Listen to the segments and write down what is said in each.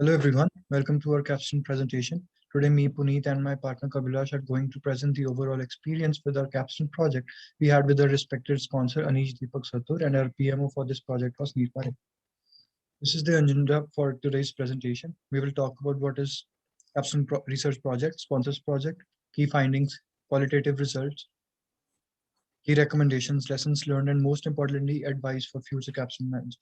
Hello everyone, welcome to our Capstone presentation. Today me, Puneet and my partner Kabilash are going to present the overall experience with our Capstone project we had with our respected sponsor Anish Deepak Satur and our PMO for this project was Neer Parekh. This is the agenda for today's presentation. We will talk about what is Capstone Research Project, sponsors project, key findings, qualitative results, key recommendations, lessons learned and most importantly advice for future Capstone managers.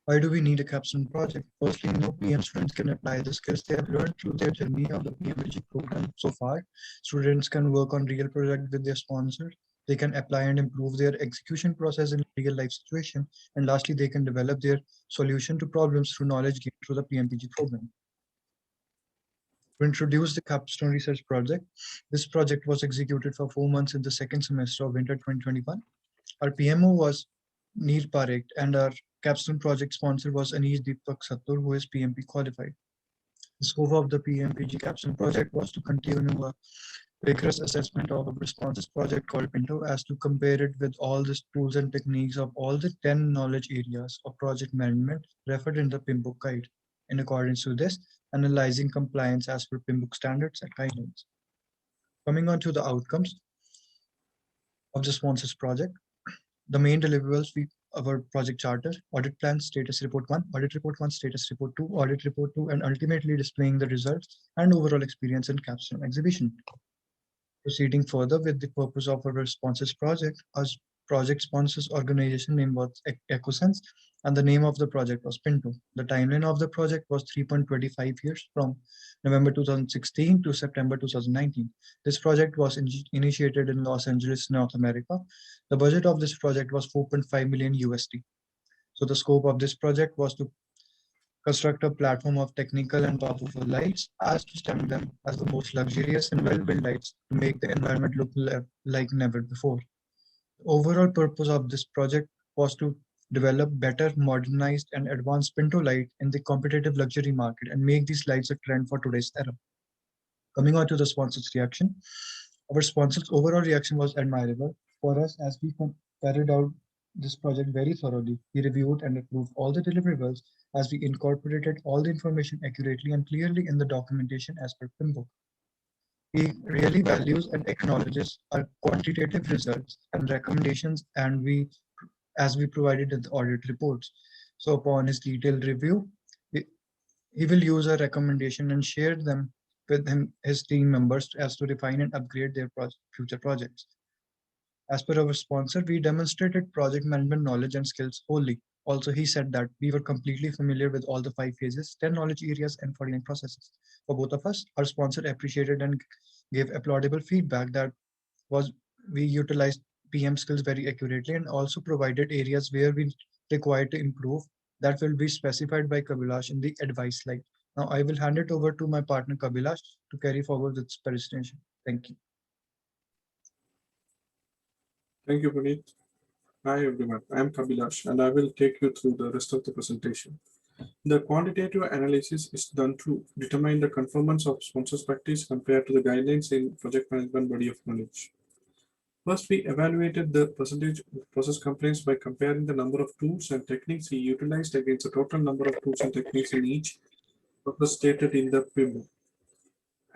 Why do we need a capstone project? Firstly, no PM students can apply the skills they have learned through their journey of the PMPG program so far. Students can work on real project with their sponsors. They can apply and improve their execution process in real life situation. And lastly, they can develop their solution to problems through knowledge gained through the PMPG program. To introduce the Capstone Research Project, this project was executed for 4 months in the second semester of winter 2021. Our PMO was Neer Parekh and our Capstone project sponsor was Anish Deepak Satur, who is PMP qualified. The scope of the PMPG Capstone project was to continue a rigorous assessment of a responses project called Pinto as to compare it with all the tools and techniques of all the 10 knowledge areas of project management referred in the PMBOK guide. In accordance with this, analyzing compliance as per PMBOK standards and guidelines. Coming on to the outcomes of the sponsors project. The main deliverables we our project charter, audit plan, status report 1, audit report 1, status report 2, audit report 2, and ultimately displaying the results and overall experience in Capstone exhibition. Proceeding further with the purpose of our sponsors project, our project sponsors organization name was EcoSense and the name of the project was Pinto. The timeline of the project was 3.25 years from November 2016 to September 2019. This project was initiated in Los Angeles, North America. The budget of this project was 4.5 million USD. So the scope of this project was to construct a platform of technical and powerful lights as to stem them as the most luxurious and well-built lights to make the environment look like never before. The overall purpose of this project was to develop better, modernized, and advanced Pinto light in the competitive luxury market and make these lights a trend for today's era. Coming on to the sponsors' reaction, our sponsors' overall reaction was admirable for us as we carried out this project very thoroughly. We reviewed and approved all the deliverables as we incorporated all the information accurately and clearly in the documentation as per PMBOK. He really values and acknowledges our quantitative results and recommendations and as we provided in the audit reports. So upon his detailed review, he will use our recommendation and share them with his team members as to refine and upgrade their future projects. As per our sponsor, we demonstrated project management knowledge and skills wholly. Also, he said that we were completely familiar with all the 5 phases, 10 knowledge areas, and 49 processes. For both of us, our sponsor appreciated and gave applaudable feedback that was we utilized PM skills very accurately and also provided areas where we required to improve that will be specified by Kabilash in the advice slide. Now I will hand it over to my partner Kabilash to carry forward this presentation. Thank you. Thank you, Puneet. Hi, everyone. I am Kabilash, and I will take you through the rest of the presentation. The quantitative analysis is done to determine the conformance of sponsors practice compared to the guidelines in project management body of knowledge. First, we evaluated the percentage of process complaints by comparing the number of tools and techniques we utilized against the total number of tools and techniques in each process stated in the PMO.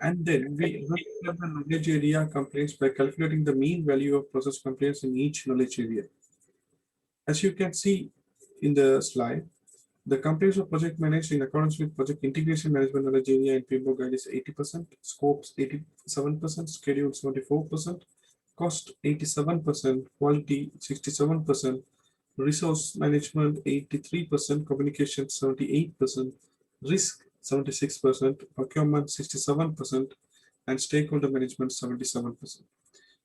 And then we evaluated the knowledge area complaints by calculating the mean value of process complaints in each knowledge area. As you can see in the slide, the complaints of project managed in accordance with project integration management knowledge area in PMBOK guide is 80%, scopes 87%, schedule 74%, cost 87%, quality 67%, resource management 83%, communication 78%, risk 76%, procurement 67%, and stakeholder management 77%.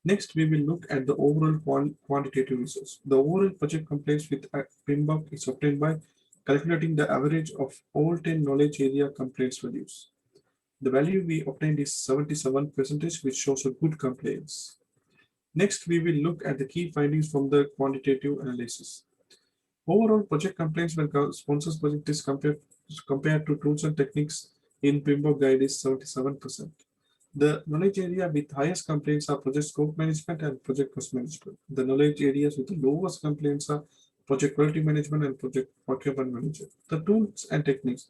Next, we will look at the overall quantitative results. The overall project complaints with PMBOK is obtained by calculating the average of all 10 knowledge area complaints values. The value we obtained is 77%, which shows a good compliance. Next, we will look at the key findings from the quantitative analysis. Overall, project complaints when sponsors project is compared to tools and techniques in PMBOK guide is 77%. The knowledge area with highest complaints are project scope management and project cost management. The knowledge areas with the lowest complaints are project quality management and project procurement management. The tools and techniques.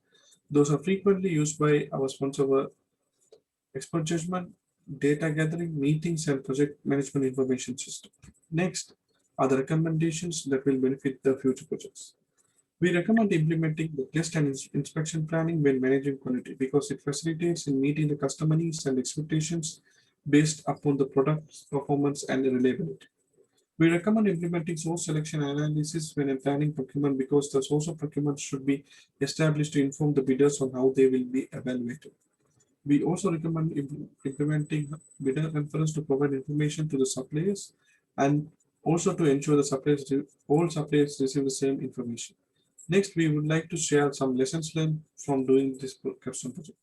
Those are frequently used by our sponsor for expert judgment, data gathering, meetings, and project management information system. Next are the recommendations that will benefit the future projects. We recommend implementing the test and inspection planning when managing quality because it facilitates in meeting the customer needs and expectations based upon the product's performance and reliability. We recommend implementing source selection analysis when planning procurement because the source of procurement should be established to inform the bidders on how they will be evaluated. We also recommend implementing bidder conference to provide information to the suppliers and also to ensure the all suppliers receive the same information. Next, we would like to share some lessons learned from doing this capstone project.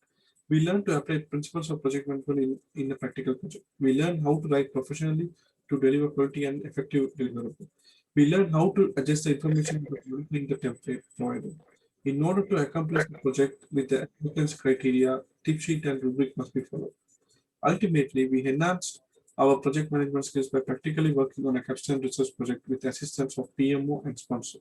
We learn to apply principles of project management in a practical project. We learn how to write professionally to deliver quality and effective deliverable. We learn how to adjust the information by monitoring the template provided. In order to accomplish the project with the acceptance criteria, tip sheet and rubric must be followed. Ultimately, we enhanced our project management skills by practically working on a capstone research project with the assistance of PMO and sponsor.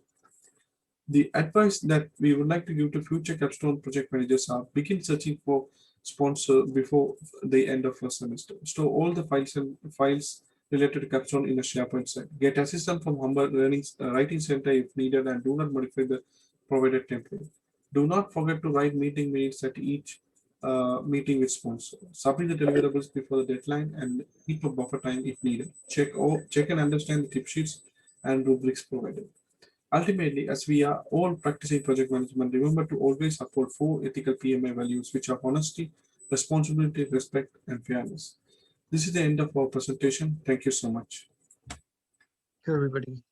The advice that we would like to give to future Capstone project managers are begin searching for sponsor before the end of first semester. Store all the files related to Capstone in a SharePoint site. Get assistance from Humber Writing Center if needed and do not modify the provided template. Do not forget to write meeting minutes at each meeting with sponsor. Submit the deliverables before the deadline and keep a buffer time if needed. Check and understand the tip sheets and rubrics provided. Ultimately, as we are all practicing project management, remember to always uphold four ethical PMI values, which are honesty, responsibility, respect, and fairness. This is the end of our presentation. Thank you so much. Thank you, everybody.